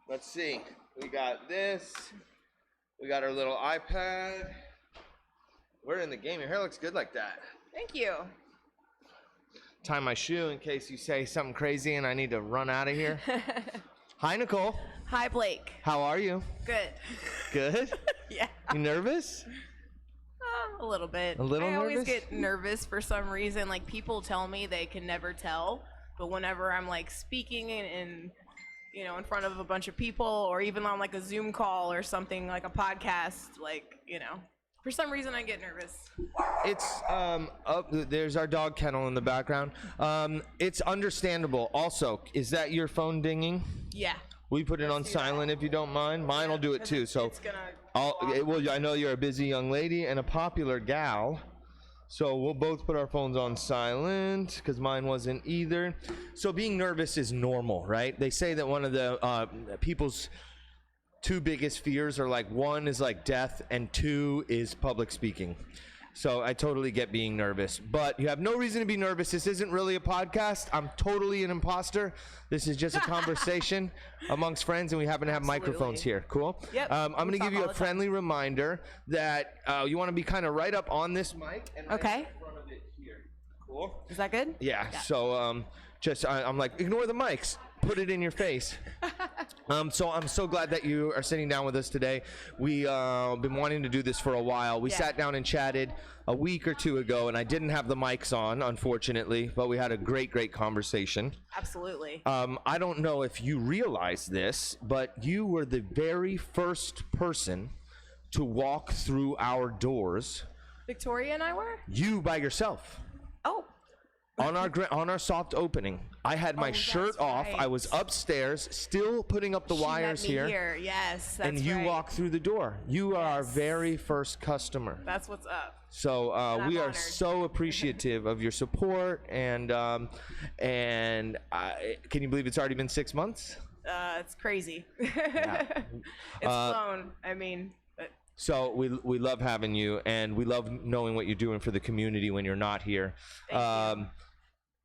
let's see. We got this. We got our little iPad. We're in the game. Your hair looks good like that. Thank you. Tie my shoe in case you say something crazy and I need to run out of here. Hi, Nicole. Hi, Blake. How are you? Good. Good? Yeah. You nervous? A little bit. A little I always nervous? get nervous for some reason. Like, people tell me they can never tell, but whenever I'm like speaking in you know, in front of a bunch of people, or even on like a Zoom call or something, like a podcast, like, you know, for some reason I get nervous. It's there's our dog kennel in the background. It's understandable. Also, is that your phone dinging? Yeah. We put it on silent if you don't mind. Mine will do it too. So it's gonna. well, I know you're a busy young lady and a popular gal, so we'll both put our phones on silent because mine wasn't either. So being nervous is normal, right? They say that one of the people's two biggest fears are like, one is like death and two is public speaking. So I totally get being nervous, but you have no reason to be nervous. This isn't really a podcast. I'm totally an imposter. This is just a conversation amongst friends, and we happen to have microphones here. Cool? Yep. I'm going to give you a friendly reminder that you want to be kind of right up on this mic and right in front of it here. Cool? Is that good? Yeah. So I'm like, ignore the mics. Put it in your face. So I'm so glad that you are sitting down with us today. We been wanting to do this for a while. We sat down and chatted a week or two ago, and I didn't have the mics on, unfortunately, but we had a great conversation. Absolutely. I don't know if you realize this, but you were the very first person to walk through our doors. Victoria and I were? You by yourself. Oh. On our soft opening, I had my shirt off. Right. I was upstairs, still putting up the wires here. Yes, that's and you right. walked through the door. You are our very first customer. That's what's up. So we are honored. so appreciative of your support, and can you believe it's already been 6 months? It's crazy. Yeah. It's flown. I mean. So we love having you, and we love knowing what you're doing for the community when you're not here. Thank you.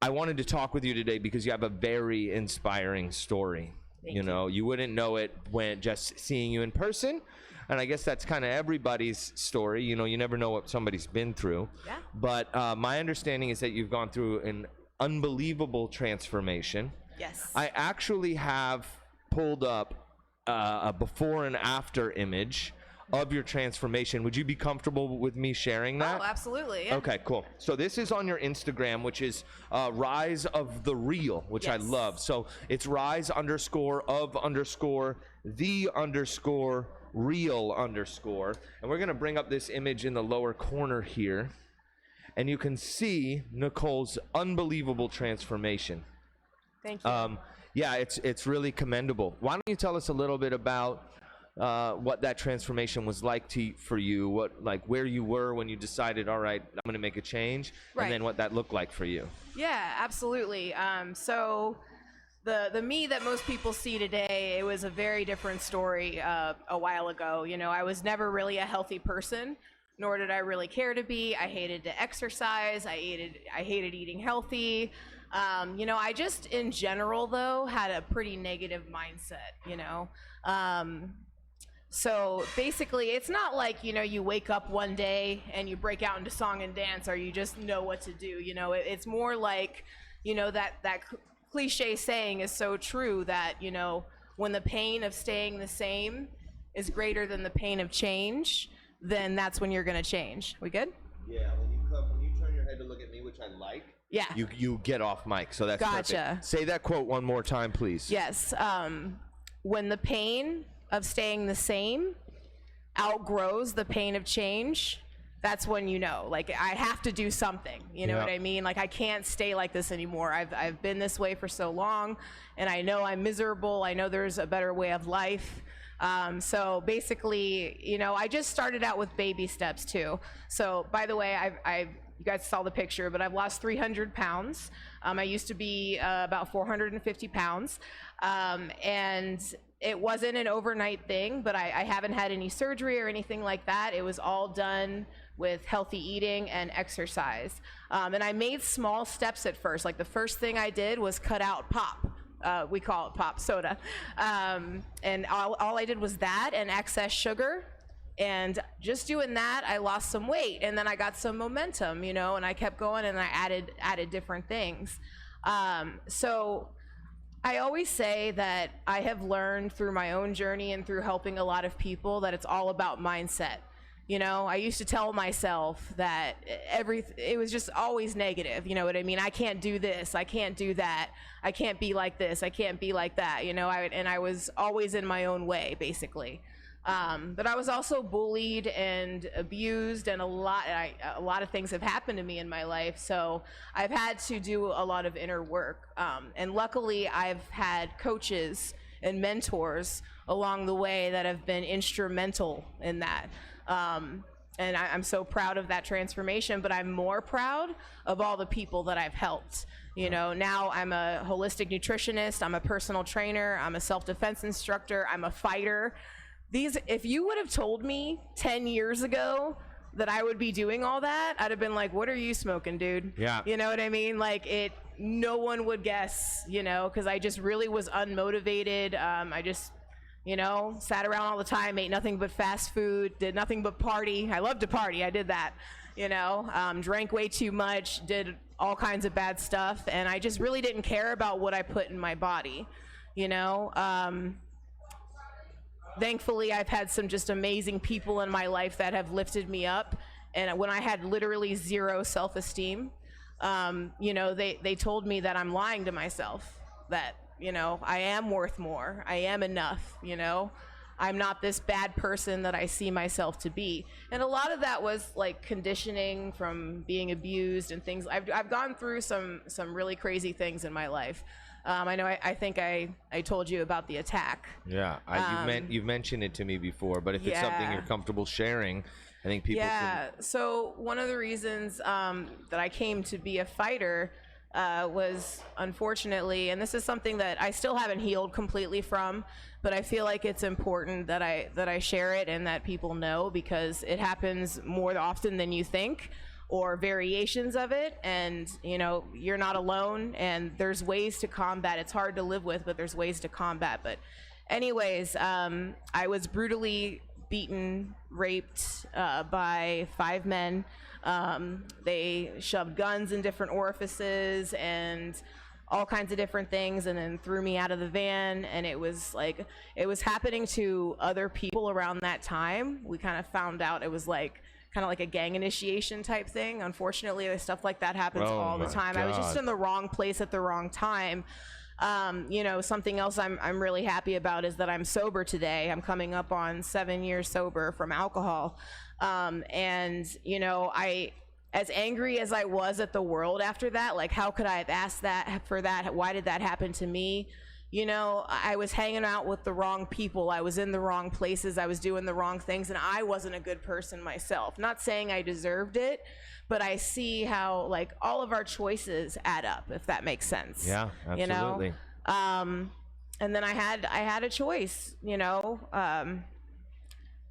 I wanted to talk with you today because you have a very inspiring story. Thank you know, you wouldn't know it when just seeing you in person. And I guess that's kind of everybody's story. You know, you never know what somebody's been through. Yeah. But my understanding is that you've gone through an unbelievable transformation. Yes. I actually have pulled up a before and after image of your transformation. Would you be comfortable with me sharing that? Oh, absolutely. Yeah. Okay, cool. So this is on your Instagram, which is Rise of the Real, which I love. So it's Rise _of_the_real_. And we're going to bring up this image in the lower corner here. And you can see Nicole's unbelievable transformation. Thank you. Yeah, it's really commendable. Why don't you tell us a little bit about what that transformation was like for you, where you were when you decided, all right, I'm going to make a change, and then what that looked like for you. Yeah, absolutely. So the me that most people see today, it was a very different story a while ago. You know, I was never really a healthy person, nor did I really care to be. I hated to exercise. I hated eating healthy. You know, I just in general though had a pretty negative mindset, you know. So basically, it's not like, you know, you wake up one day and you break out into song and dance, or you just know what to do. You know, it's more like, you know, that cliche saying is so true that, you know, when the pain of staying the same is greater than the pain of change, then that's when you're going to change. We good? Yeah, when you turn your head to look at me, which I like, yeah, you get off mic, so that's gotcha. Perfect. Say that quote one more time, please. Yes. When the pain of staying the same outgrows the pain of change, that's when you know, like, I have to do something, you know what I mean? Like, I can't stay like this anymore. I've been this way for so long, and I know I'm miserable. I know there's a better way of life. So basically, you know, I just started out with baby steps too. So by the way, you guys saw the picture, but I've lost 300 pounds. I used to be about 450 pounds. And it wasn't an overnight thing, but I haven't had any surgery or anything like that. It was all done with healthy eating and exercise. And I made small steps at first. Like, the first thing I did was cut out pop. We call it pop soda. And all I did was that and excess sugar. And just doing that, I lost some weight, and then I got some momentum, and I kept going, and I added different things. So I always say that I have learned through my own journey and through helping a lot of people that it's all about mindset. I used to tell myself that it was just always negative. You know what I mean? I can't do this. I can't do that. I can't be like this. I can't be like that. And I was always in my own way, basically. But I was also bullied and abused, and a lot of things have happened to me in my life. So I've had to do a lot of inner work. And luckily, I've had coaches and mentors along the way that have been instrumental in that. And I'm so proud of that transformation, but I'm more proud of all the people that I've helped. Now I'm a holistic nutritionist, I'm a personal trainer, I'm a self-defense instructor, I'm a fighter. If you would have told me 10 years ago that I would be doing all that, I'd have been like, what are you smoking, dude? Yeah. You know what I mean? No one would guess, because I just really was unmotivated. I just, sat around all the time, ate nothing but fast food, did nothing but party. I love to party. I did that, drank way too much, did all kinds of bad stuff. And I just really didn't care about what I put in my body, Thankfully, I've had some just amazing people in my life that have lifted me up. And when I had literally zero self-esteem, they told me that I'm lying to myself, that, I am worth more. I am enough, I'm not this bad person that I see myself to be. And a lot of that was like conditioning from being abused and things. I've gone through some really crazy things in my life. I know I think I told you about the attack. Yeah, you've mentioned it to me before, but if it's something you're comfortable sharing, I think people can... So one of the reasons that I came to be a fighter was, unfortunately, and this is something that I still haven't healed completely from, but I feel like it's important that I share it and that people know, because it happens more often than you think, or variations of it, and you're not alone, and there's ways to combat. It's hard to live with, but there's ways to combat. But anyways, I was brutally beaten, raped by 5 men. They shoved guns in different orifices and all kinds of different things, and then threw me out of the van. And it was happening to other people around that time. We kind of found out it was kind of like a gang initiation type thing. Unfortunately, stuff like that happens all the time. I was just in the wrong place at the wrong time. Something else I'm really happy about is that I'm sober today. I'm coming up on 7 years sober from alcohol. And as angry as I was at the world after that, how could I have asked for that? Why did that happen to me? I was hanging out with the wrong people. I was in the wrong places. I was doing the wrong things, and I wasn't a good person myself. Not saying I deserved it, but I see how all of our choices add up, if that makes sense. Yeah, absolutely. And then I had a choice.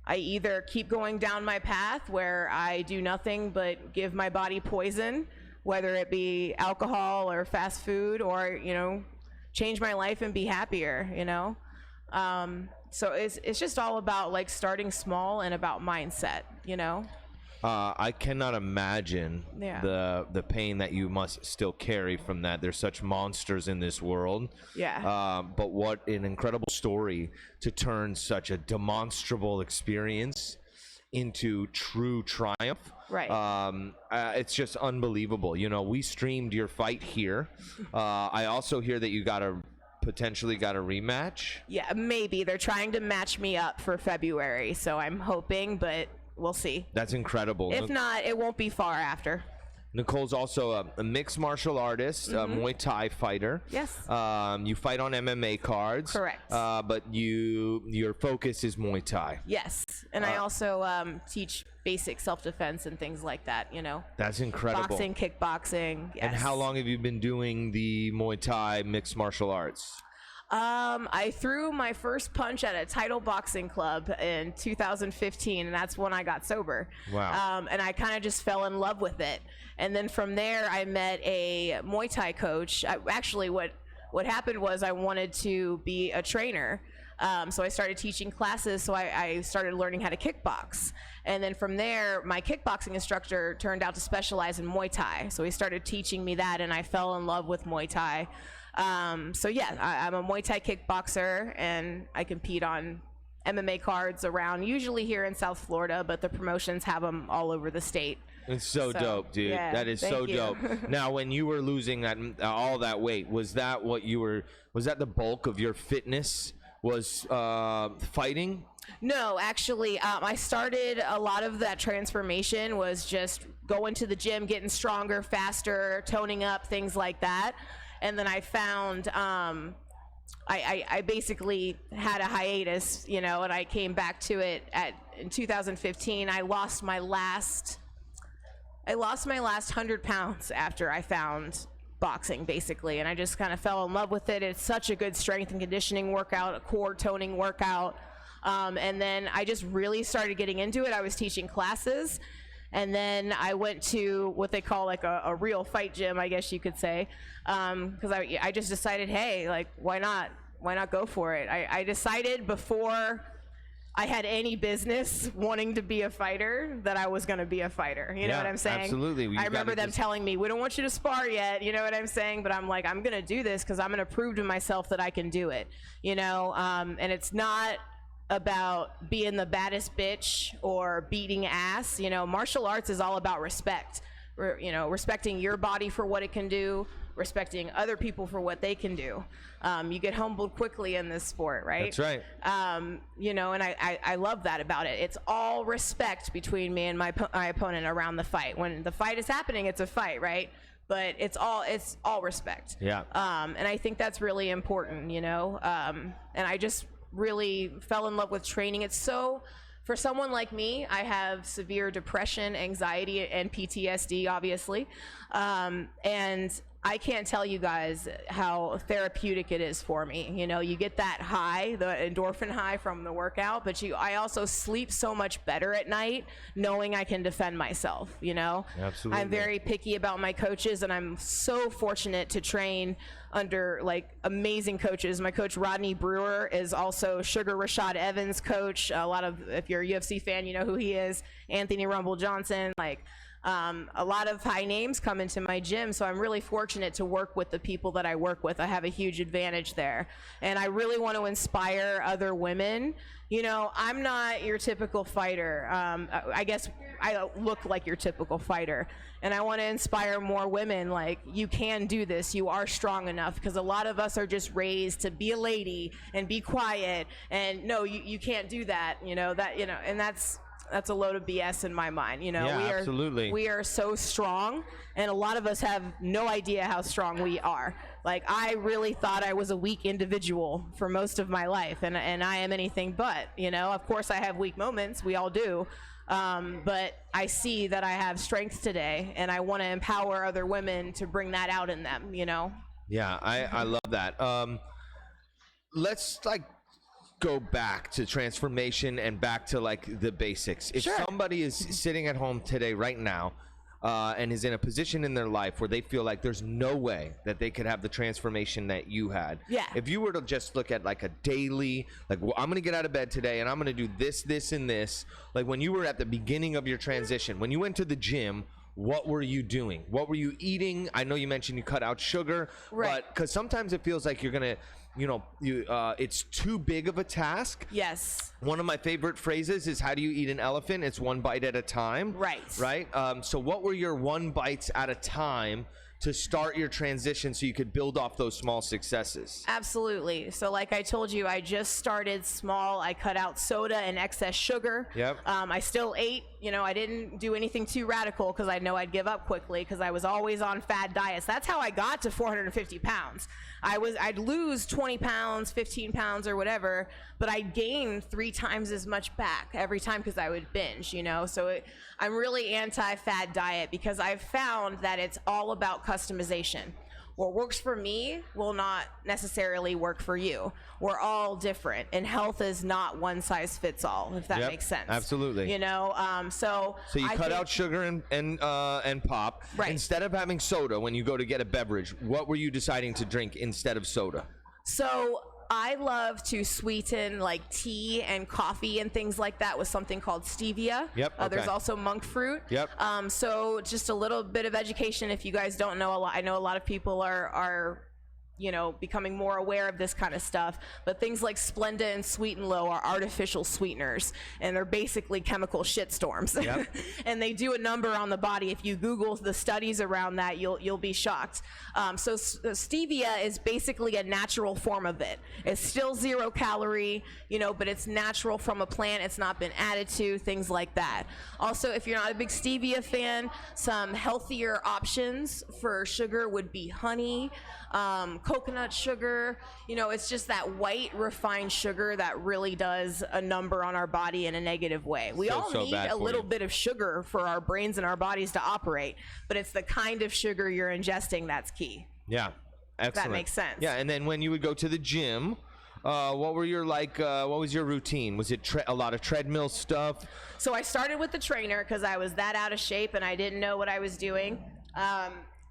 I either keep going down my path where I do nothing but give my body poison, whether it be alcohol or fast food, or change my life and be happier, so it's just all about starting small and about mindset. I cannot imagine the pain that you must still carry from that. There's such monsters in this world. But what an incredible story to turn such a demonstrable experience into true triumph. Right. It's just unbelievable. We streamed your fight here. I also hear that you potentially got a rematch. Yeah, maybe. They're trying to match me up for February, so I'm hoping, but we'll see. That's incredible. If not, it won't be far after. Nicole's also a mixed martial artist, a Muay Thai fighter. Yes. You fight on MMA cards. Correct. But your focus is Muay Thai. Yes. And I also teach basic self-defense and things like that, That's incredible. Boxing, kickboxing. Yes. And how long have you been doing the Muay Thai mixed martial arts? I threw my first punch at a title boxing club in 2015, and that's when I got sober. Wow. And I kind of just fell in love with it. And then from there, I met a Muay Thai coach. Actually, what what happened was I wanted to be a trainer. So I started teaching classes, so I started learning how to kickbox. And then from there, my kickboxing instructor turned out to specialize in Muay Thai. So he started teaching me that, and I fell in love with Muay Thai. So yeah, I'm a Muay Thai kickboxer, and I compete on MMA cards around, usually here in South Florida, but the promotions have them all over the state. It's so dope, dude. Yeah, that is so dope. Now, when you were losing that all that weight, was that the bulk of your fitness? Was fighting? No, actually, I started a lot of that transformation was just going to the gym, getting stronger, faster, toning up, things like that. And then I found I basically had a hiatus, and I came back to it in 2015. I lost my last 100 pounds after I found boxing, basically, and I just kind of fell in love with it. It's such a good strength and conditioning workout, a core toning workout, and then I just really started getting into it. I was teaching classes, and then I went to what they call like a real fight gym, I guess you could say, because I just decided, hey, like, why not go for it? I decided before I had any business wanting to be a fighter that I was going to be a fighter. You know what I'm saying? Absolutely. I remember them telling me, we don't want you to spar yet. You know what I'm saying? But I'm like, I'm going to do this because I'm going to prove to myself that I can do it. And it's not about being the baddest bitch or beating ass. Martial arts is all about respect. Respecting your body for what it can do, respecting other people for what they can do. You get humbled quickly in this sport, right? That's right. And I love that about it. It's all respect between me and my opponent around the fight. When the fight is happening, it's a fight, right? But it's all respect. Yeah. And I think that's really important, and I just really fell in love with training. It's so, for someone like me, I have severe depression, anxiety, and PTSD, obviously. And I can't tell you guys how therapeutic it is for me. You get that high, the endorphin high from the workout, but I also sleep so much better at night knowing I can defend myself, Absolutely. I'm very picky about my coaches, and I'm so fortunate to train under like amazing coaches. My coach Rodney Brewer is also Sugar Rashad Evans' coach. If you're a UFC fan, you know who he is. Anthony Rumble Johnson, a lot of high names come into my gym, so I'm really fortunate to work with the people that I work with. I have a huge advantage there, and I really want to inspire other women. I'm not your typical fighter. I guess I look like your typical fighter, and I want to inspire more women. Like, you can do this. You are strong enough, because a lot of us are just raised to be a lady and be quiet, and no, you can't do that. And that's a load of BS in my mind. Absolutely. We are so strong, and a lot of us have no idea how strong we are. Like, I really thought I was a weak individual for most of my life, and I am anything but. Of course I have weak moments, we all do, but I see that I have strength today, and I want to empower other women to bring that out in them. Yeah, I love that. Let's go back to transformation and back to the basics. If somebody is sitting at home today right now and is in a position in their life where they feel like there's no way that they could have the transformation that you had, if you were to just look at a daily, well, I'm gonna get out of bed today and I'm gonna do this and this, when you were at the beginning of your transition, when you went to the gym, what were you doing? What were you eating? I know you mentioned you cut out sugar, but because sometimes it feels like you're gonna it's too big of a task. Yes. One of my favorite phrases is, how do you eat an elephant? It's one bite at a time. Right. So what were your one bites at a time to start your transition so you could build off those small successes? Absolutely. So like I told you, I just started small. I cut out soda and excess sugar. Yep. I still ate. I didn't do anything too radical because I know I'd give up quickly, because I was always on fad diets. That's how I got to 450 pounds. I'd lose 20 pounds, 15 pounds or whatever, but I'd gain 3 times as much back every time because I would binge, So I'm really anti-fad diet, because I've found that it's all about customization. what works for me will not necessarily work for you. We're all different, and health is not one size fits all, if that makes sense. Absolutely. You know, so you cut out sugar and pop. Right. Instead of having soda when you go to get a beverage, what were you deciding to drink instead of soda? So I love to sweeten like tea and coffee and things like that with something called stevia. Yep. There's also monk fruit. Yep. So just a little bit of education if you guys don't know a lot. I know a lot of people are you know, becoming more aware of this kind of stuff, but things like Splenda and Sweet and Low are artificial sweeteners, and they're basically chemical shitstorms. Yep. And they do a number on the body. If you Google the studies around that, you'll be shocked. So stevia is basically a natural form of it. It's still 0 calorie, you know, but it's natural from a plant. It's not been added to, things like that. Also, if you're not a big stevia fan, some healthier options for sugar would be honey, coconut sugar. You know, it's just that white refined sugar that really does a number on our body in a negative way. We all need a little bit of sugar for our brains and our bodies to operate, but it's the kind of sugar you're ingesting that's key. Yeah, excellent. That makes sense. Yeah, and then when you would go to the gym, what were your what was your routine? Was it a lot of treadmill stuff? So I started with the trainer because I was that out of shape and I didn't know what I was doing.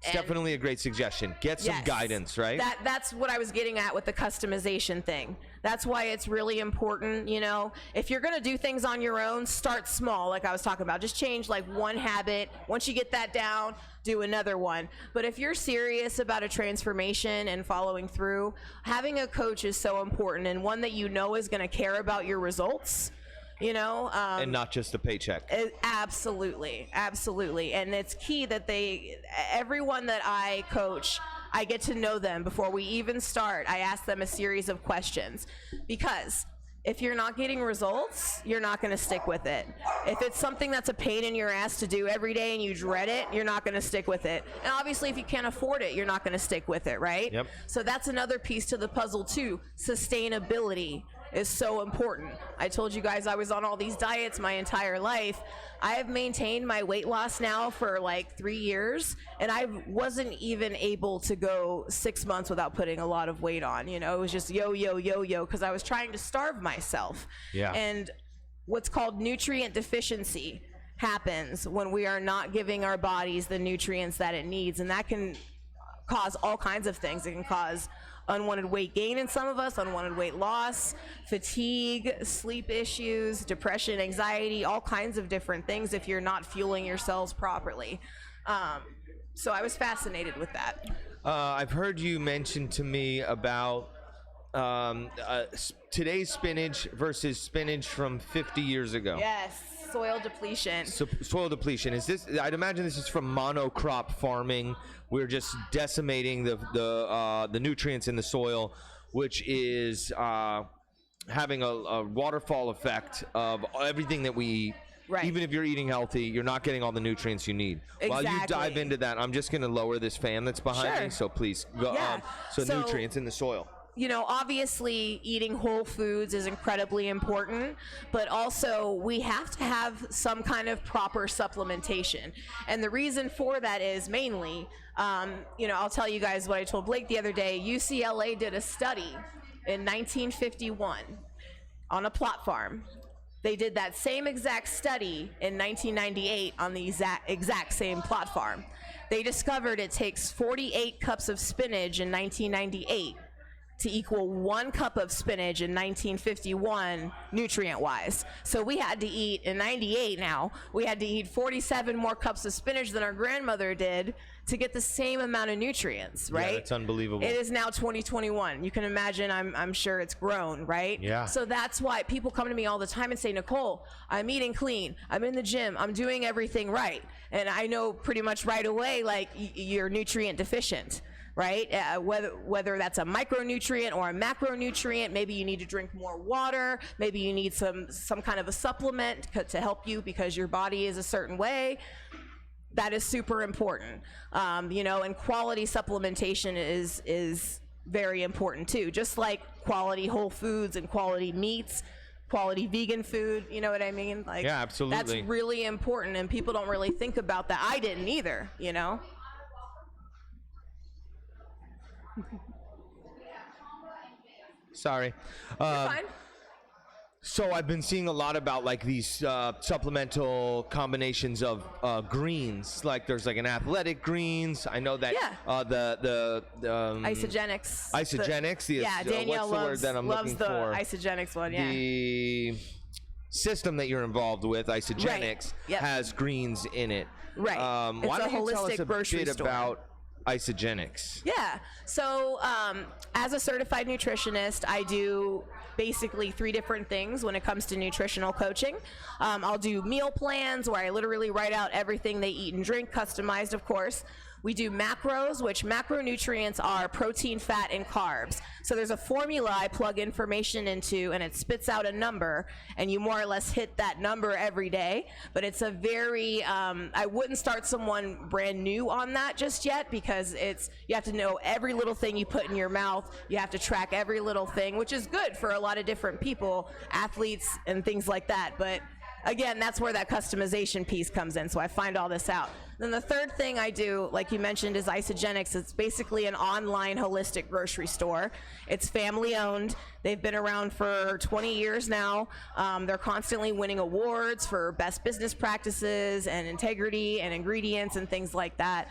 It's definitely a great suggestion. Get some guidance, right? That's what I was getting at with the customization thing. That's why it's really important, you know, if you're going to do things on your own, start small, like I was talking about. Just change like one habit. Once you get that down, do another one. But if you're serious about a transformation and following through, having a coach is so important, and one that you know is going to care about your results. You know, and not just a paycheck. Absolutely, absolutely. And it's key that everyone that I coach, I get to know them before we even start. I ask them a series of questions, because if you're not getting results, you're not going to stick with it. If it's something that's a pain in your ass to do every day and you dread it, you're not going to stick with it. And obviously, if you can't afford it, you're not going to stick with it, right? Yep. So that's another piece to the puzzle too. Sustainability is so important. I told you guys I was on all these diets my entire life. I have maintained my weight loss now for like 3 years, and I wasn't even able to go 6 months without putting a lot of weight on. You know, it was just yo, because I was trying to starve myself. Yeah. And what's called nutrient deficiency happens when we are not giving our bodies the nutrients that it needs, and that can cause all kinds of things. It can cause unwanted weight gain in some of us, unwanted weight loss, fatigue, sleep issues, depression, anxiety, all kinds of different things if you're not fueling your cells properly. So I was fascinated with that. I've heard you mention to me about today's spinach versus spinach from 50 years ago. Yes, soil depletion. So, soil depletion. Is this? I'd imagine this is from monocrop farming. We're just decimating the nutrients in the soil, which is having a waterfall effect of everything that we eat. Right. Even if you're eating healthy, you're not getting all the nutrients you need. Exactly. While you dive into that, I'm just going to lower this fan that's behind me. So please go. Yeah. So nutrients in the soil. You know, obviously eating whole foods is incredibly important, but also we have to have some kind of proper supplementation. And the reason for that is mainly, you know, I'll tell you guys what I told Blake the other day. UCLA did a study in 1951 on a plot farm. They did that same exact study in 1998 on the exact same plot farm. They discovered it takes 48 cups of spinach in 1998 to equal 1 cup of spinach in 1951 nutrient-wise. So we had to eat, in 98 now, we had to eat 47 more cups of spinach than our grandmother did to get the same amount of nutrients, right? Yeah, that's unbelievable. It is now 2021. You can imagine, I'm sure it's grown, right? Yeah. So that's why people come to me all the time and say, Nicole, I'm eating clean, I'm in the gym, I'm doing everything right. And I know pretty much right away, like, you're nutrient deficient. Right? Whether that's a micronutrient or a macronutrient, maybe you need to drink more water, maybe you need some kind of a supplement to help you because your body is a certain way. That is super important. You know, and quality supplementation is very important too. Just like quality whole foods and quality meats, quality vegan food, you know what I mean? Like, yeah, absolutely. That's really important, and people don't really think about that. I didn't either, you know? Sorry. You're fine. So I've been seeing a lot about like these supplemental combinations of greens. Like there's like an athletic greens. I know that the Isogenics. Isogenics. Danielle what's the word that I'm loves looking the for? Isogenics one. Yeah. The system that you're involved with, Isogenics, has greens in it. Right. Why don't you tell us a bit about Isogenics? Yeah. So as a certified nutritionist, I do basically 3 different things when it comes to nutritional coaching. I'll do meal plans where I literally write out everything they eat and drink, customized of course. We do macros, which macronutrients are protein, fat, and carbs. So there's a formula I plug information into, and it spits out a number, and you more or less hit that number every day. But it's a very, I wouldn't start someone brand new on that just yet, because you have to know every little thing you put in your mouth. You have to track every little thing, which is good for a lot of different people, athletes and things like that. But again, that's where that customization piece comes in. So I find all this out. Then the third thing I do, like you mentioned, is Isogenics. It's basically an online holistic grocery store. It's family owned. They've been around for 20 years now. They're constantly winning awards for best business practices and integrity and ingredients and things like that.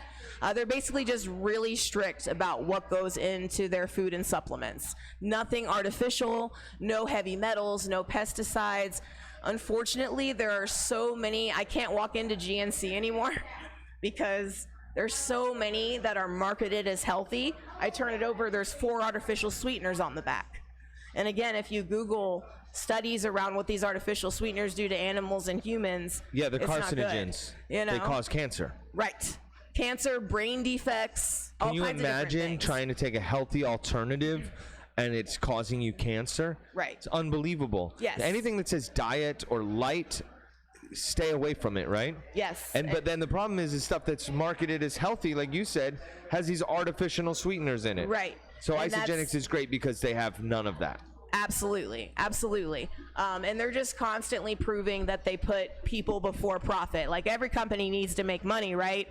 They're basically just really strict about what goes into their food and supplements. Nothing artificial, no heavy metals, no pesticides. Unfortunately, there are so many, I can't walk into GNC anymore because there's so many that are marketed as healthy. I turn it over, there's 4 artificial sweeteners on the back. And again, if you Google studies around what these artificial sweeteners do to animals and humans, they're it's carcinogens. Not good, They cause cancer. Right. Cancer, brain defects, all kinds of different things. Can you imagine trying to take a healthy alternative and it's causing you cancer? Right. It's unbelievable. Yes. Anything that says diet or light, stay away from it, right? Yes. But then the problem is stuff that's marketed as healthy, like you said, has these artificial sweeteners in it. Right. So Isogenics is great because they have none of that. Absolutely, absolutely. And they're just constantly proving that they put people before profit. Like every company needs to make money, right?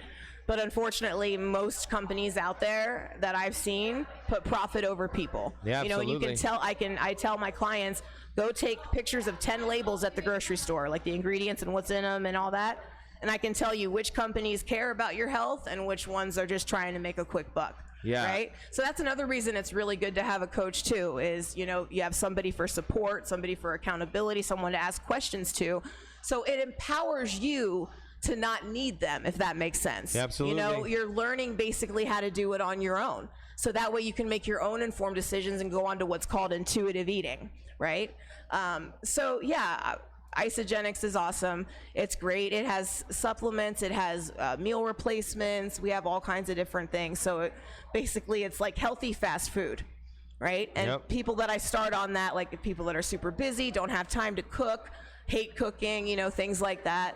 But unfortunately, most companies out there that I've seen put profit over people. Yeah, absolutely. You can tell, I tell my clients, go take pictures of 10 labels at the grocery store, like the ingredients and what's in them and all that. And I can tell you which companies care about your health and which ones are just trying to make a quick buck. Yeah. Right? So that's another reason it's really good to have a coach too, is, you have somebody for support, somebody for accountability, someone to ask questions to. So it empowers you to not need them, if that makes sense. Absolutely. You're learning basically how to do it on your own. So that way you can make your own informed decisions and go on to what's called intuitive eating, right? Isogenics is awesome. It's great. It has supplements. It has meal replacements. We have all kinds of different things. So basically it's like healthy fast food, right? And people that I start on that, like people that are super busy, don't have time to cook, hate cooking, things like that.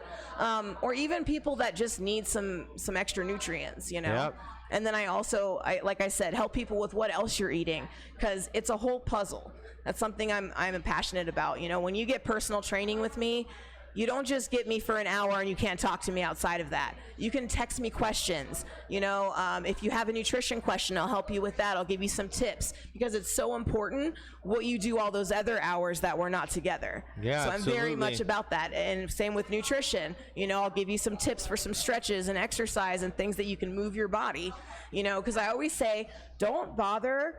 Or even people that just need some extra nutrients, And then I also, like I said, help people with what else you're eating, because it's a whole puzzle. That's something I'm passionate about. When you get personal training with me, you don't just get me for an hour and you can't talk to me outside of that. You can text me questions. If you have a nutrition question, I'll help you with that. I'll give you some tips, because it's so important what you do all those other hours that we're not together. Yeah, so I'm absolutely. very much about that. And same with nutrition. I'll give you some tips for some stretches and exercise and things that you can move your body. Because I always say, don't bother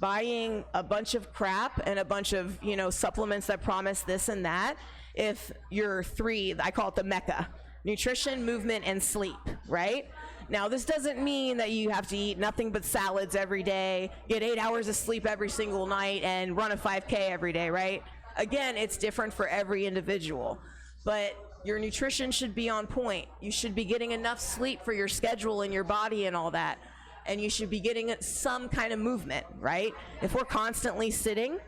buying a bunch of crap and a bunch of, supplements that promise this and that if you're 3, I call it the Mecca: nutrition, movement, and sleep, right? Now, this doesn't mean that you have to eat nothing but salads every day, get 8 hours of sleep every single night, and run a 5K every day, right? Again, it's different for every individual, but your nutrition should be on point. You should be getting enough sleep for your schedule and your body and all that. And you should be getting some kind of movement, right? If we're constantly sitting,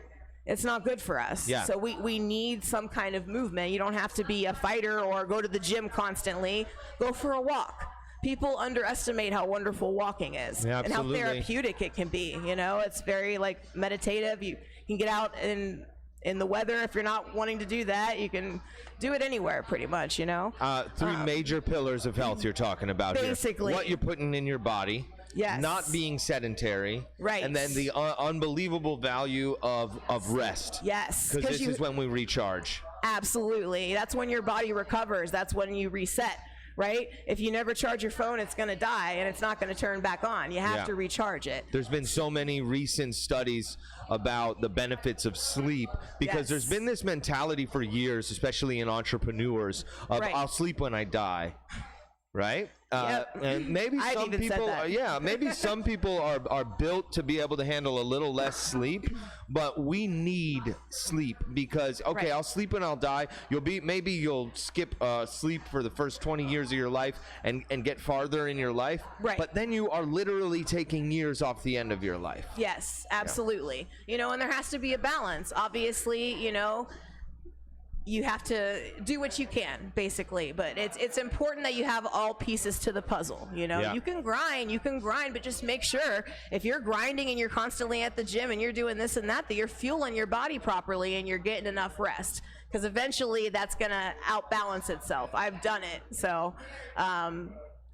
it's not good for us. Yeah. So we need some kind of movement. You don't have to be a fighter or go to the gym constantly. Go for a walk. People underestimate how wonderful walking is, yeah, and how therapeutic it can be. It's very meditative. You can get out in the weather. If you're not wanting to do that, you can do it anywhere pretty much, 3 major pillars of health you're talking about basically, here. What you're putting in your body. Yes. not being sedentary, Right. and then the unbelievable value of rest. Yes. Because this is when we recharge. Absolutely. That's when your body recovers. That's when you reset, right? If you never charge your phone, it's going to die and it's not going to turn back on. You have to recharge it. There's been so many recent studies about the benefits of sleep, because there's been this mentality for years, especially in entrepreneurs, of I'll sleep when I die. Right? And maybe some people, maybe some people are built to be able to handle a little less sleep, but we need sleep because, I'll sleep and I'll die. Maybe you'll skip sleep for the first 20 years of your life and get farther in your life. Right. But then you are literally taking years off the end of your life. Yes, absolutely. You know, and there has to be a balance. Obviously, you know, you have to do what you can, basically, but it's important that you have all pieces to the puzzle. You know, you can grind, but just make sure if you're grinding and you're constantly at the gym and you're doing this and that you're fueling your body properly and you're getting enough rest, because eventually that's gonna outbalance itself. I've done it, so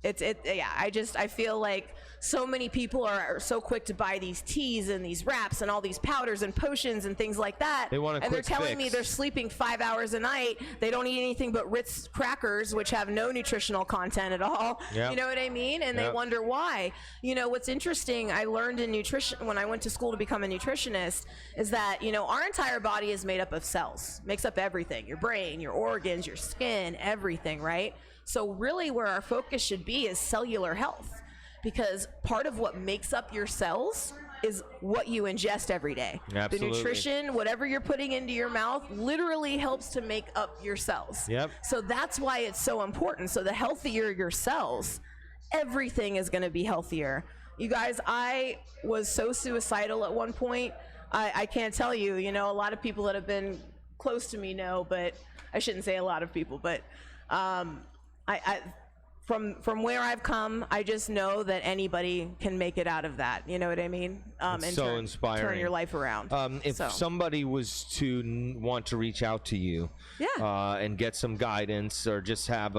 I feel like so many people are so quick to buy these teas and these wraps and all these powders and potions and things like that. They want a and quick they're telling fix. me they're sleeping 5 hours a night. They don't eat anything but Ritz crackers, which have no nutritional content at all. You know what I mean? And they wonder why. You know, what's interesting, I learned in nutrition when I went to school to become a nutritionist, is that, you know, our entire body is made up of cells. Makes up everything. Your brain, your organs, your skin, everything, right? So really where our focus should be is cellular health, because part of what makes up your cells is what you ingest every day. Absolutely. The nutrition, whatever you're putting into your mouth, literally helps to make up your cells. So that's why it's so important. So the healthier your cells, everything is going to be healthier. You guys, I was so suicidal at one point. I can't tell you, you know, a lot of people that have been close to me know, but I shouldn't say a lot of people, but from where I've come, I just know that anybody can make it out of that. You know what I mean? It's and so inspiring. Turn your life around. If somebody was to want to reach out to you and get some guidance, or just have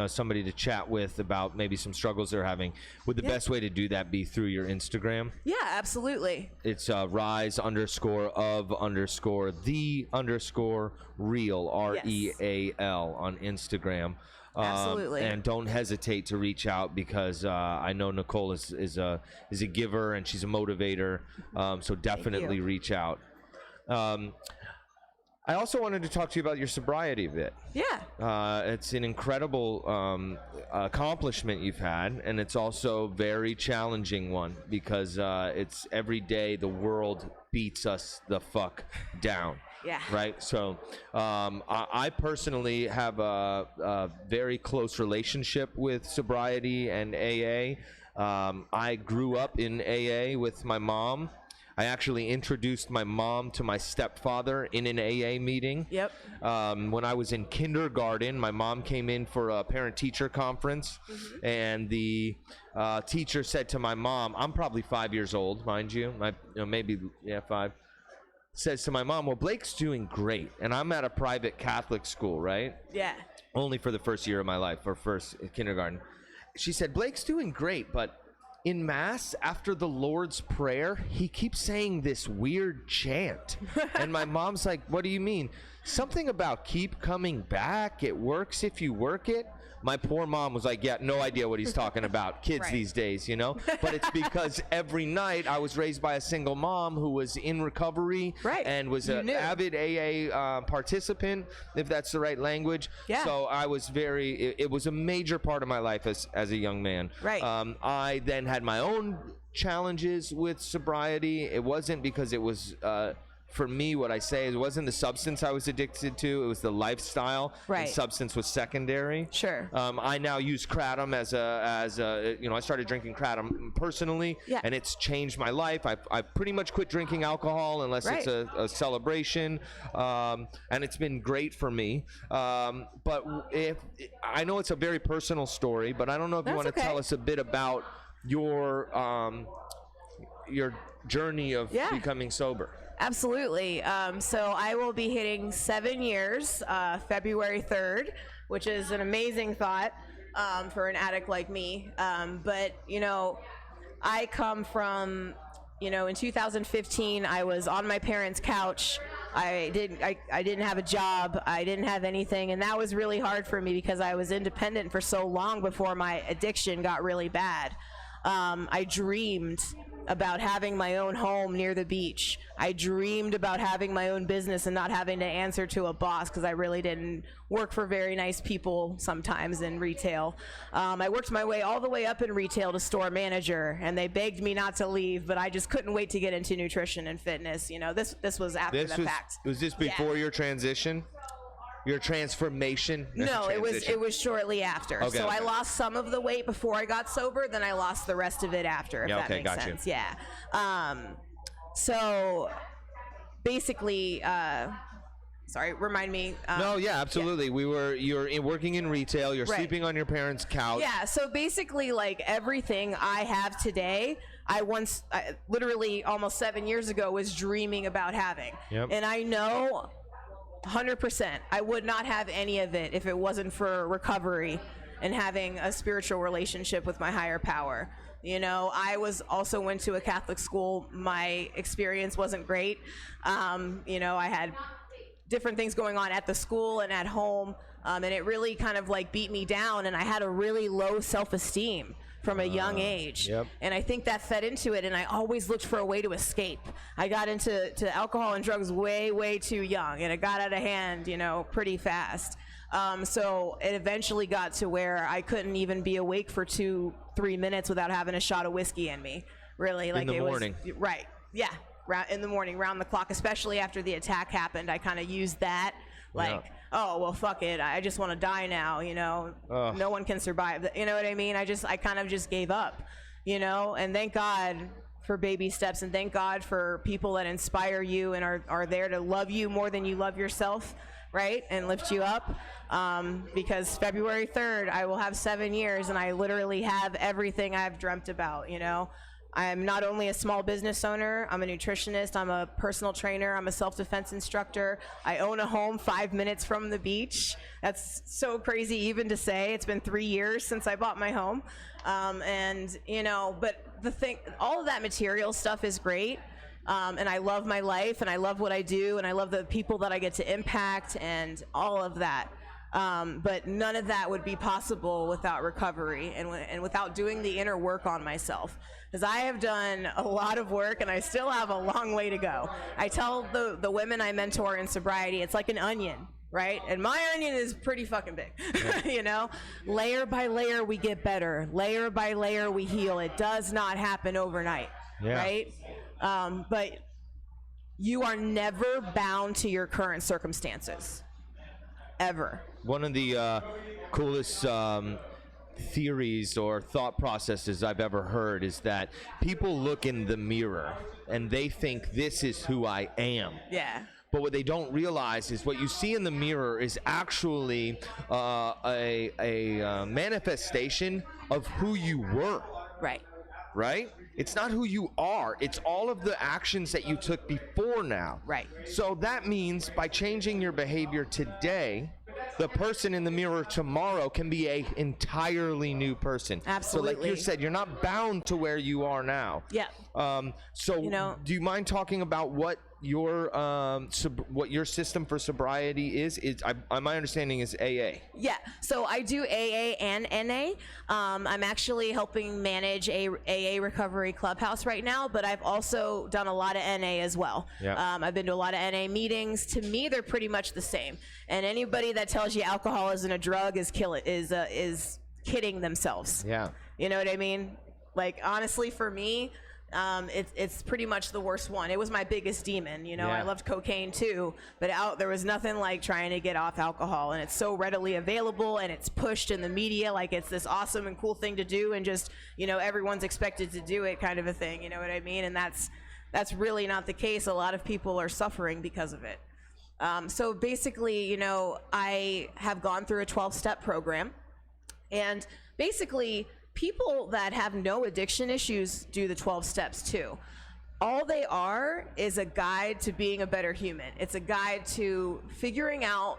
somebody to chat with about maybe some struggles they're having, would the best way to do that be through your Instagram? Yeah, absolutely. It's rise_of_the_real, REAL on Instagram. Absolutely. And don't hesitate to reach out, because I know Nicole is a giver and she's a motivator. So definitely reach out. I also wanted to talk to you about your sobriety a bit. It's an incredible accomplishment you've had, and it's also very challenging one, because it's every day the world beats us the fuck down. Right. So I personally have a very close relationship with sobriety and AA. I grew up in AA with my mom. I actually introduced my mom to my stepfather in an AA meeting. When I was in kindergarten, my mom came in for a parent-teacher conference, and the teacher said to my mom, I'm probably 5 years old, mind you, maybe 5. Says to my mom, well, Blake's doing great, and I'm at a private Catholic school, right? Only for the first year of my life, or first kindergarten. She said, Blake's doing great, but in Mass, after the Lord's Prayer, he keeps saying this weird chant. And my mom's like, what do you mean? Something about keep coming back. It works if you work it. My poor mom was like, yeah, no idea what he's talking about. Kids these days, you know? But it's because every night I was raised by a single mom who was in recovery and was an avid AA participant, if that's the right language. So I was it was a major part of my life as a young man. I then had my own challenges with sobriety. It wasn't because it was for me, what I say is, it wasn't the substance I was addicted to, it was the lifestyle. And substance was secondary. I now use kratom as a you know, I started drinking kratom personally, and it's changed my life. I've pretty much quit drinking alcohol unless it's a celebration, and it's been great for me. But if I know it's a very personal story, but I don't know if you want to tell us a bit about your journey of becoming sober. Absolutely. So I will be hitting 7 years, February 3rd, which is an amazing thought for an addict like me. But, you know, I come from, in 2015, I was on my parents' couch. I didn't have a job. I didn't have anything, and that was really hard for me because I was independent for so long before my addiction got really bad. I dreamed about having my own home near the beach. I dreamed about having my own business and not having to answer to a boss, because I really didn't work for very nice people sometimes in retail. I worked my way all the way up in retail to store manager, and they begged me not to leave, but I just couldn't wait to get into nutrition and fitness. This was after the fact. Was this before your transition? Your transformation? No, it was shortly after. Okay, so okay. I lost some of the weight before I got sober, then I lost the rest of it after, if that makes sense. Yeah. So basically, sorry, remind me. No, yeah, absolutely. Yeah. You're working in retail, you're Right. sleeping on your parents' couch. Yeah, so basically, like, everything I have today, I literally almost 7 years ago, was dreaming about having. Yep. And I know 100% I would not have any of it if it wasn't for recovery and having a spiritual relationship with my higher power. I also went to a Catholic school. My experience wasn't great. I had different things going on at the school and at home, and it really kind of like beat me down, and I had a really low self-esteem from a young age. Yep. And I think that fed into it, and I always looked for a way to escape. I got into alcohol and drugs way too young, and it got out of hand, pretty fast. So it eventually got to where I couldn't even be awake for 2-3 minutes without having a shot of whiskey in me. Really, like, in the morning. Right. Yeah. In the morning, round the clock, especially after the attack happened. I kind of used that, like, oh, well, fuck it, I just want to die now, no one can survive, you know what I mean? I kind of just gave up, and thank God for baby steps, and thank God for people that inspire you and are there to love you more than you love yourself, right, and lift you up, because February 3rd, I will have 7 years, and I literally have everything I've dreamt about, I'm not only a small business owner, I'm a nutritionist, I'm a personal trainer, I'm a self-defense instructor. I own a home 5 minutes from the beach. That's so crazy even to say. It's been 3 years since I bought my home. But all of that material stuff is great. And I love my life, and I love what I do, and I love the people that I get to impact, and all of that. But none of that would be possible without recovery and without doing the inner work on myself. Because I have done a lot of work, and I still have a long way to go. I tell the women I mentor in sobriety, it's like an onion, right? And my onion is pretty fucking big, Layer by layer, we get better. Layer by layer, we heal. It does not happen overnight, right? But you are never bound to your current circumstances, ever. One of the coolest theories or thought processes I've ever heard is that people look in the mirror and they think, this is who I am. Yeah. But what they don't realize is what you see in the mirror is actually a manifestation of who you were. Right. Right? It's not who you are. It's all of the actions that you took before now. Right. So that means by changing your behavior today, the person in the mirror tomorrow can be an entirely new person. Absolutely. So like you said, you're not bound to where you are now. Yeah. Do you mind talking about what your system for sobriety is? My understanding is AA. Yeah, so I do AA and NA. I'm actually helping manage a AA recovery clubhouse right now, but I've also done a lot of NA as well. Yeah. I've been to a lot of NA meetings. To me, they're pretty much the same. And anybody that tells you alcohol isn't a drug is kidding themselves. Yeah. You know what I mean? Like, honestly, for me, it's pretty much the worst one. It was my biggest demon, Yeah. I loved cocaine too, but there was nothing like trying to get off alcohol, and it's so readily available, and it's pushed in the media like it's this awesome and cool thing to do, and just, everyone's expected to do it, kind of a thing, you know what I mean? And that's really not the case. A lot of people are suffering because of it. So basically, I have gone through a 12-step program, and basically people that have no addiction issues do the 12 steps too. All they are is a guide to being a better human. It's a guide to figuring out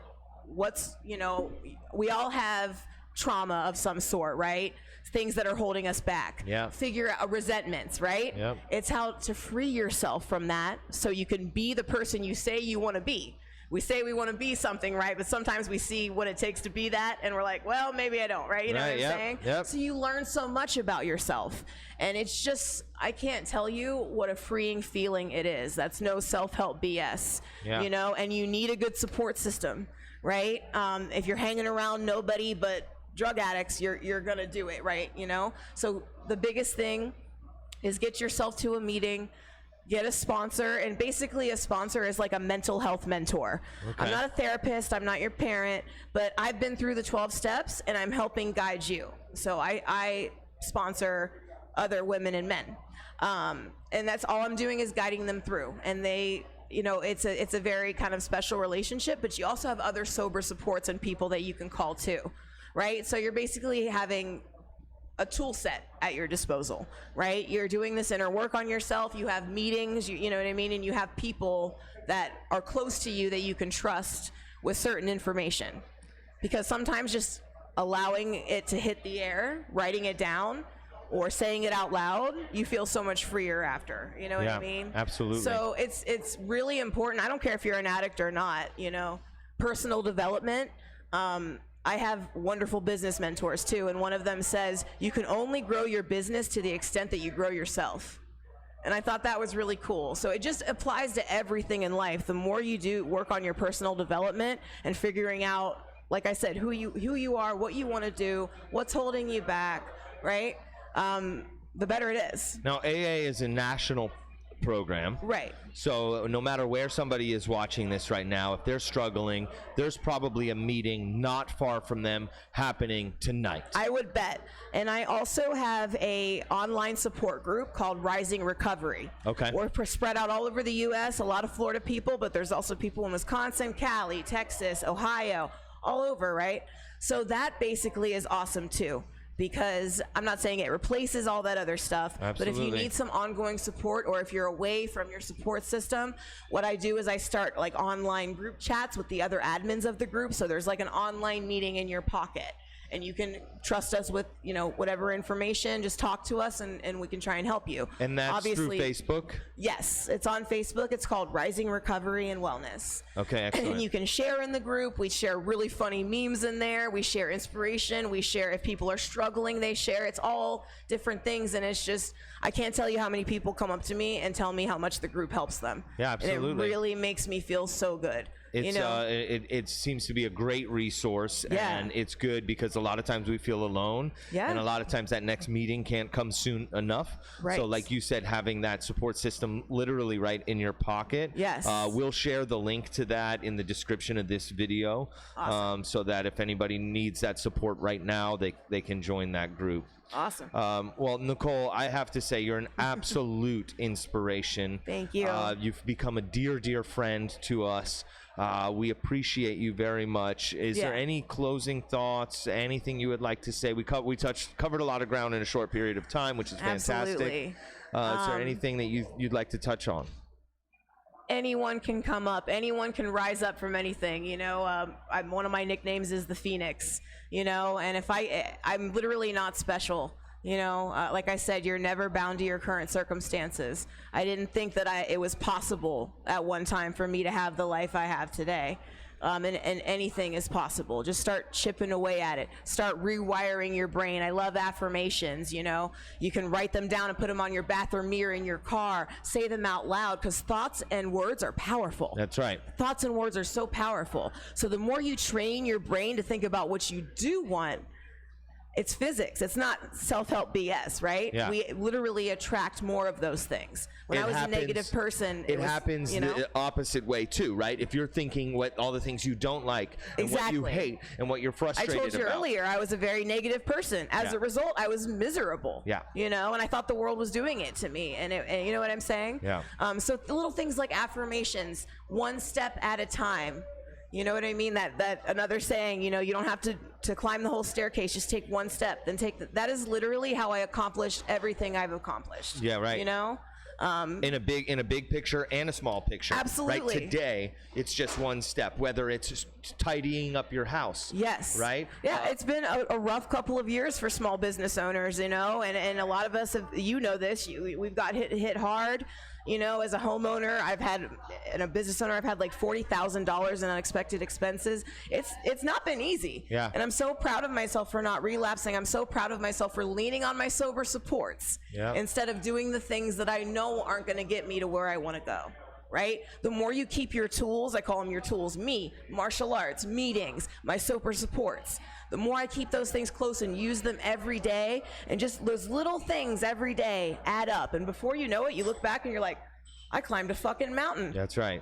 we all have trauma of some sort, right? Things that are holding us back. Yeah. Figure out resentments, right? Yep. It's how to free yourself from that so you can be the person you say you want to be. We say we want to be something, right? But sometimes we see what it takes to be that, and we're like, well, maybe I don't, right? You know what I'm saying? Yep. So you learn so much about yourself. And it's just, I can't tell you what a freeing feeling it is. That's no self-help BS, you know? And you need a good support system, right? If you're hanging around nobody but drug addicts, you're going to do it, right? You know? So the biggest thing is get yourself to a meeting, get a sponsor, and basically a sponsor is like a mental health mentor. Okay. I'm not a therapist, I'm not your parent, but I've been through the 12 steps and I'm helping guide you. So I sponsor other women and men. And that's all I'm doing is guiding them through. And they, you know, it's a very kind of special relationship, but you also have other sober supports and people that you can call too, right? So you're basically having a tool set at your disposal, right? You're doing this inner work on yourself, you have meetings, you know what I mean, and you have people that are close to you that you can trust with certain information. Because sometimes just allowing it to hit the air, writing it down, or saying it out loud, you feel so much freer after, you know what I mean? Absolutely. So it's really important. I don't care if you're an addict or not, you know, personal development. I have wonderful business mentors too, and one of them says, you can only grow your business to the extent that you grow yourself. And I thought that was really cool. So it just applies to everything in life. The more you do work on your personal development and figuring out, like I said, who you are, what you want to do, what's holding you back, right? The better it is. Now, AA is a national program. Right. So no matter where somebody is watching this right now, if they're struggling, there's probably a meeting not far from them happening tonight. I would bet. And I also have a online support group called Rising Recovery. Okay. We're spread out all over the U.S., a lot of Florida people, but there's also people in Wisconsin, Cali, Texas, Ohio, all over, right? So that basically is awesome too. Because I'm not saying it replaces all that other stuff, Absolutely. But if you need some ongoing support, or if you're away from your support system, what I do is I start like online group chats with the other admins of the group. So there's like an online meeting in your pocket, and you can trust us with, you know, whatever information. Just talk to us, and we can try and help you. And that's obviously through Facebook? Yes, it's on Facebook. It's called Rising Recovery and Wellness. Okay, excellent. And you can share in the group. We share really funny memes in there. We share inspiration. We share if people are struggling, they share. It's all different things, and it's just, I can't tell you how many people come up to me and tell me how much the group helps them. Yeah, absolutely. And it really makes me feel so good. It's, you know? it seems to be a great resource, Yeah. and it's good because a lot of times we feel alone, Yeah. and a lot of times that next meeting can't come soon enough. Right. So like you said, having that support system literally right in your pocket. Yes. We'll share the link to that in the description of this video. Awesome. So that if anybody needs that support right now, they can join that group. Awesome. Well, Nicole, I have to say you're an absolute inspiration. Thank you. You've become a dear, dear friend to us. We appreciate you very much. Is there any closing thoughts, anything you would like to say? We covered a lot of ground in a short period of time, which is fantastic. Absolutely. Is there anything that you'd like to touch on? Anyone can come up. Anyone can rise up from anything. You know, one of my nicknames is the Phoenix. You know, and if I'm literally not special. You know, like I said, you're never bound to your current circumstances. I didn't think that it was possible at one time for me to have the life I have today. And anything is possible. Just start chipping away at it. Start rewiring your brain. I love affirmations, you know. You can write them down and put them on your bathroom mirror in your car. Say them out loud, because thoughts and words are powerful. That's right. Thoughts and words are so powerful. So the more you train your brain to think about what you do want, it's physics. It's not self-help BS, right? Yeah. We literally attract more of those things. When I was a negative person, it happens the opposite way too, right? If you're thinking all the things you don't like, and what you hate, and what you're frustrated about. I told you earlier, I was a very negative person. As a result, I was miserable. Yeah. You know, and I thought the world was doing it to me. And you know what I'm saying? Yeah. So the little things like affirmations, one step at a time. You know what I mean? That another saying, you know, you don't have to climb the whole staircase, just take one step, then that is literally how I accomplished everything I've accomplished. Yeah, right. You know? in a big picture and a small picture. Absolutely. Right? Today, it's just one step, whether it's tidying up your house. Yes. Right? Yeah, it's been a rough couple of years for small business owners, you know, and a lot of us, you know this, we've got hit hard. You know, as a homeowner, and a business owner, I've had like $40,000 in unexpected expenses. It's not been easy. Yeah. And I'm so proud of myself for not relapsing. I'm so proud of myself for leaning on my sober supports instead of doing the things that I know aren't going to get me to where I want to go. Right? The more you keep your tools, I call them your tools, me, martial arts, meetings, my sober supports. The more I keep those things close and use them every day, and just those little things every day add up. And before you know it, you look back and you're like, I climbed a fucking mountain. That's right.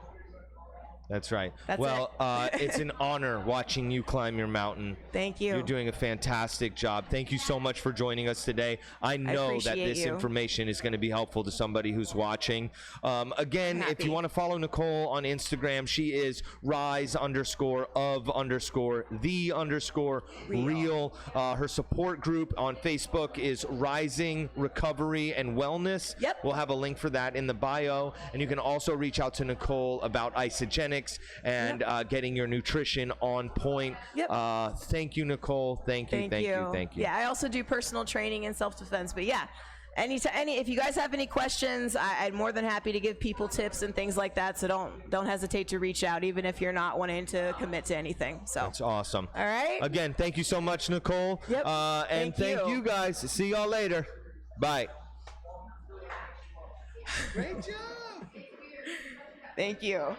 That's right. That's well, it's an honor watching you climb your mountain. Thank you. You're doing a fantastic job. Thank you so much for joining us today. I know that this information is going to be helpful to somebody who's watching. Again, if you want to follow Nicole on Instagram, she is rise_of_the_real. Her support group on Facebook is Rising Recovery and Wellness. Yep. We'll have a link for that in the bio. And you can also reach out to Nicole about isogenics and getting your nutrition on point. Yep. Thank you, Nicole. Thank you. Yeah, I also do personal training and self-defense. But yeah, if you guys have any questions, I'm more than happy to give people tips and things like that. So don't hesitate to reach out, even if you're not wanting to commit to anything. So that's awesome. All right. Again, thank you so much, Nicole. Yep. And thank you guys. See y'all later. Bye. Great job. Thank you.